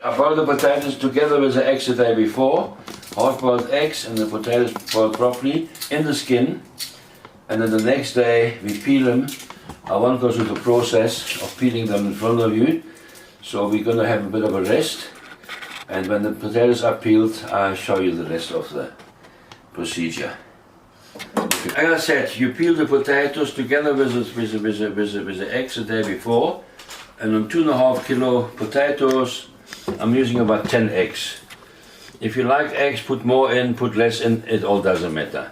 I boil the potatoes together with the eggs the day before. Hard-boiled eggs and the potatoes boiled properly in the skin. And then the next day we peel them. I won't go through the process of peeling them in front of you. So we're going to have a bit of a rest. And when the potatoes are peeled, I'll show you the rest of the procedure. Like I said, you peel the potatoes together with the eggs the day before. And on 2.5 kilo potatoes, I'm using about 10 eggs. If you like eggs, put more in, put less in, it all doesn't matter.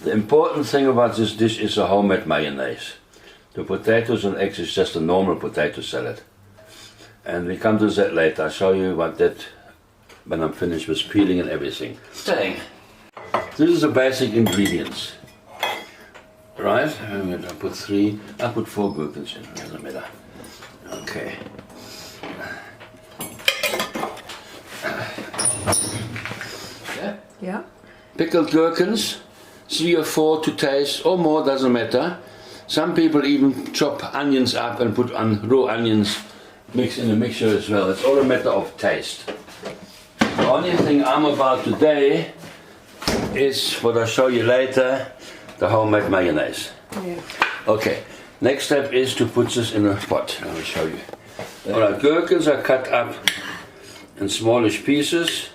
The important thing about this dish is a homemade mayonnaise. The potatoes and eggs is just a normal potato salad. And we come to that later. I'll show you what that when I'm finished with peeling and everything. Dang. This is the basic ingredients. Right? I'm going to put 3, I put 4 gherkins in, doesn't matter. Okay. Yeah. Pickled gherkins, 3 or 4 to taste, or more, doesn't matter. Some people even chop onions up and put raw onions mix in the mixture as well. It's all a matter of taste. The only thing I'm about today is what I'll show you later, the homemade mayonnaise. Yeah. Okay, next step is to put this in a pot. I will show you. Alright, gherkins are cut up in smallish pieces.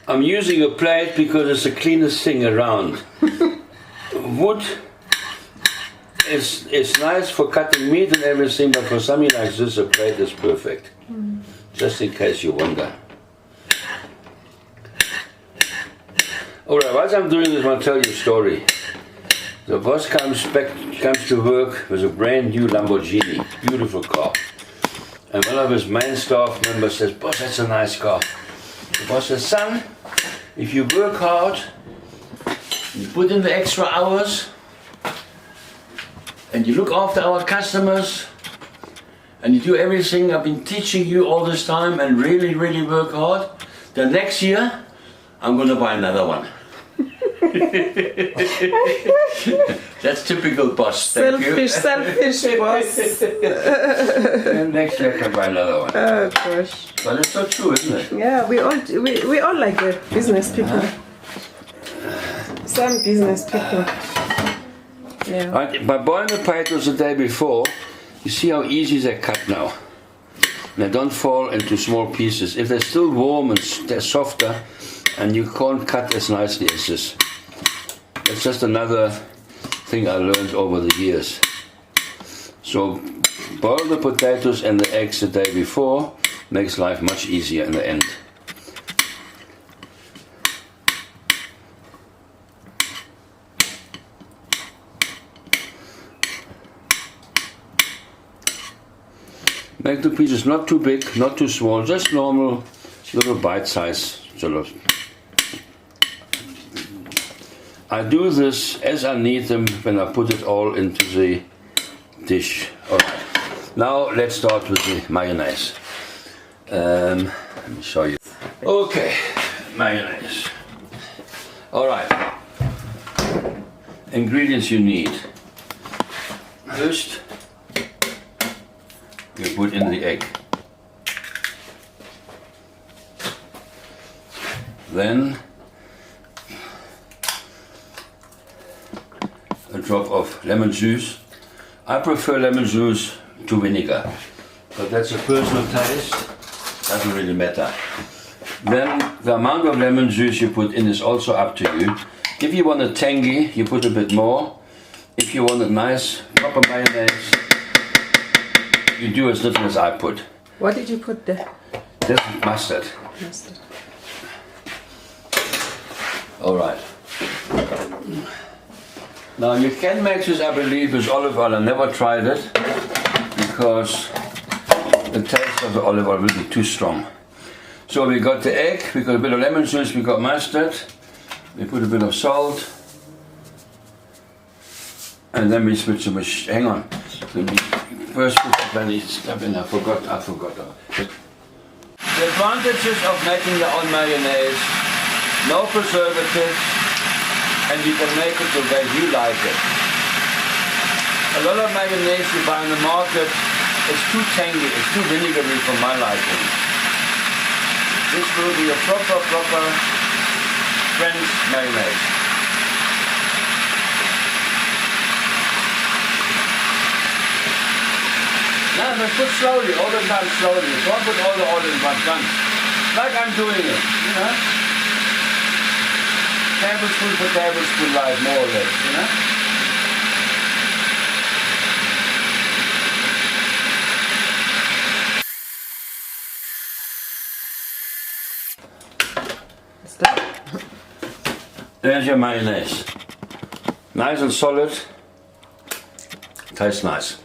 I'm using a plate because it's the cleanest thing around. Wood is nice for cutting meat and everything, but for something like this, a plate is perfect. Just in case you wonder. Alright, while I'm doing this, I'll tell you a story. The boss comes to work with a brand new Lamborghini, beautiful car. And one of his main staff members says, "Boss, that's a nice car." The boss says, "Son, if you work hard, you put in the extra hours, and you look after our customers, and you do everything I've been teaching you all this time, and really, really work hard, then next year, I'm going to buy another one." That's typical boss. Thank you. Selfish boss. And next year I can buy another one. Oh gosh. But it's so true, isn't it? Yeah, we all like the business people. Some business people. Yeah. Right, by boiling the potatoes the day before, you see how easy they cut now. They don't fall into small pieces. If they're still warm and they're softer, and you can't cut as nicely as this. That's just another thing I learned over the years. So boil the potatoes and the eggs the day before, makes life much easier in the end. Make the pieces not too big, not too small, just normal little bite size. I do this as I need them when I put it all into the dish. Alright, now let's start with the mayonnaise. Let me show you. Okay, mayonnaise. Alright, ingredients you need. First, you put in the egg. Then a drop of lemon juice. I prefer lemon juice to vinegar, but that's a personal taste, doesn't really matter. Then the amount of lemon juice you put in is also up to you. If you want it tangy, you put a bit more. If you want a nice proper mayonnaise, you do as little as I put. What did you put there? This is mustard. Mustard. Alright. Now you can make this, I believe, with olive oil. I never tried it because the taste of the olive oil will be too strong. So we got the egg, we got a bit of lemon juice, we got mustard, we put a bit of salt, and then we switch the machine. Hang on. Let me first put the bunny stuff in. I forgot. The advantages of making your own mayonnaise: no preservatives, and you can make it the way you like it. A lot of mayonnaise you buy in the market is too tangy, it's too vinegary for my liking. This will be a proper French mayonnaise. Now just put slowly, all the time slowly. You don't put all the oil in one gun. Like I'm doing it, you know. Tablespoon for tablespoon, like more or less, you know. There's your mayonnaise. Nice and solid. Tastes nice.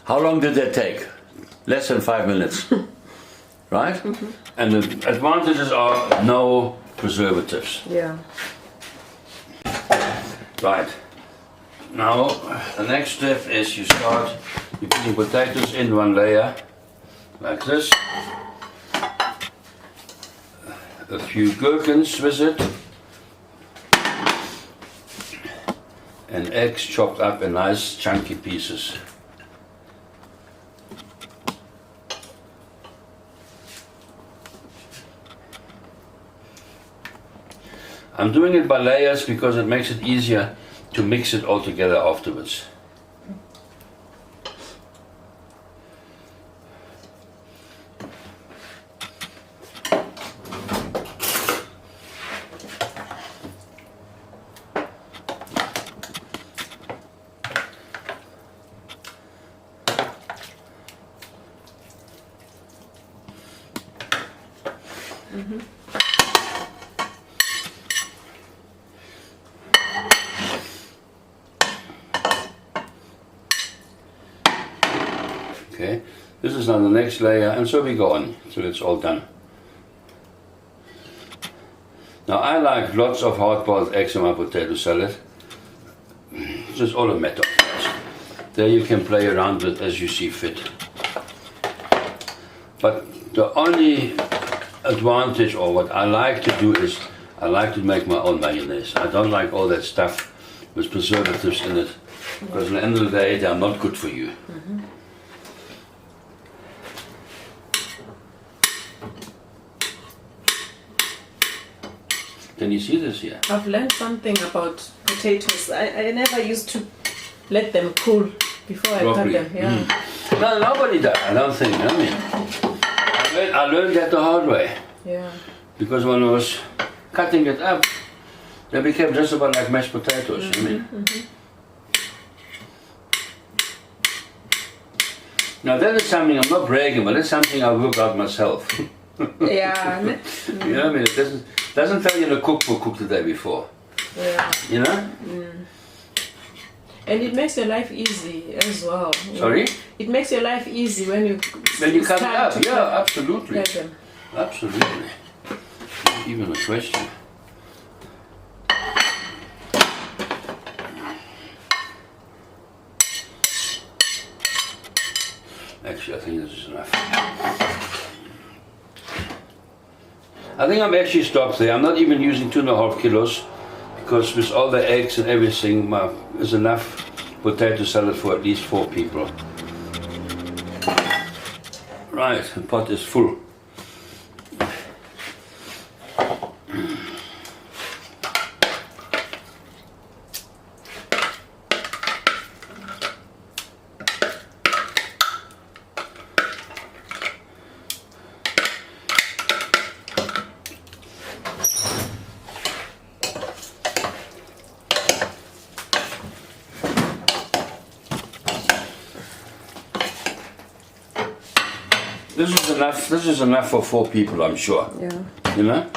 How long did that take? Less than 5 minutes. Right? And the advantages are no preservatives. Yeah. Right. Now, the next step is you put your potatoes in one layer, like this. A few gherkins with it. And eggs chopped up in nice chunky pieces. I'm doing it by layers because it makes it easier to mix it all together afterwards. Okay, this is now the next layer, and so we go on till it's all done. Now I like lots of hard-boiled eggs in my potato salad. It's just all a matter of taste. There you can play around with as you see fit. But the only advantage, or what I like to do, is I like to make my own mayonnaise. I don't like all that stuff with preservatives in it, because at the end of the day they are not good for you. Can you see this here? I've learned something about potatoes. I never used to let them cool before I cut them. Yeah. No, nobody does, I don't think. I mean, I learned that the hard way. Yeah. Because when I was cutting it up, they became just about like mashed potatoes. I mean. Now that is something, I'm not bragging, but it's something I worked out myself. Yeah. You know what I mean? It doesn't tell you in a cookbook the day before. Yeah. You know? And it makes your life easy as well. Sorry? It makes your life easy when you cut it up. Yeah, absolutely. Cut them. Absolutely. Not even a question. Actually, I think this is enough. I think I'm actually stopped there. I'm not even using 2.5 kilos because with all the eggs and everything, there's enough potato salad for at least 4 people. Right, the pot is full. This is enough for 4 people, I'm sure. Yeah. You know?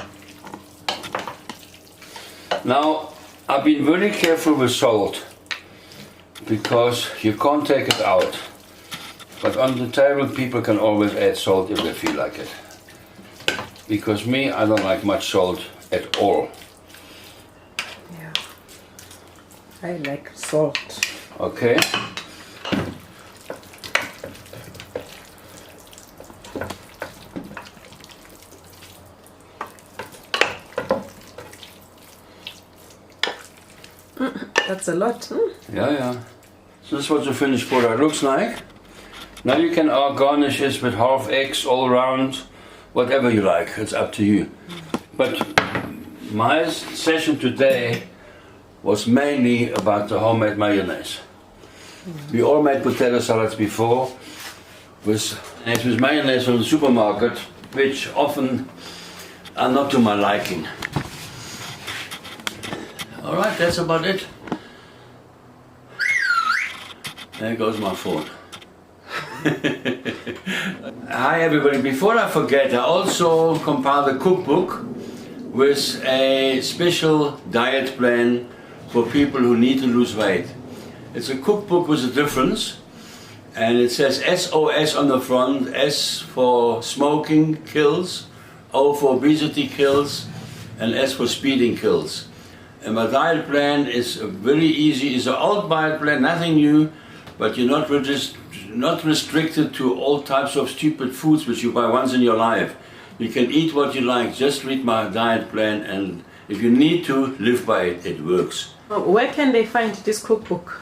Now, I've been very careful with salt because you can't take it out. But on the table, people can always add salt if they feel like it. Because me, I don't like much salt at all. Yeah. I like salt. Okay? That's a lot. Hmm? Yeah. So this is what the finished product looks like. Now you can garnish this with half eggs all around, whatever you like, it's up to you. But my session today was mainly about the homemade mayonnaise. We all made potato salads before with mayonnaise from the supermarket, which often are not to my liking. Alright, that's about it. There goes my phone. Hi everybody, before I forget, I also compiled a cookbook with a special diet plan for people who need to lose weight. It's a cookbook with a difference, and it says SOS on the front. S for smoking kills, O for obesity kills, and S for speeding kills. And my diet plan is very easy. It's an old diet plan, nothing new, but you're not restricted to all types of stupid foods which you buy once in your life. You can eat what you like, just read my diet plan, and if you need to, live by it, it works. Where can they find this cookbook?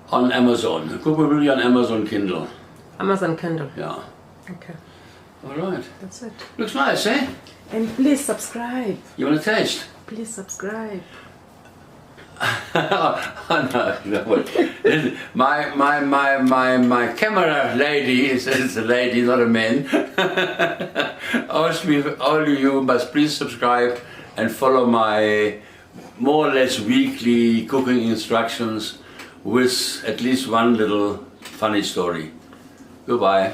On Amazon. The cookbook will be on Amazon Kindle. Amazon Kindle? Yeah. Okay. Alright. That's it. Looks nice, eh? And please subscribe. You want to taste? Please subscribe. Oh, no. My camera lady, it's a lady, not a man, asked me, all of you must please subscribe and follow my more or less weekly cooking instructions with at least one little funny story. Goodbye.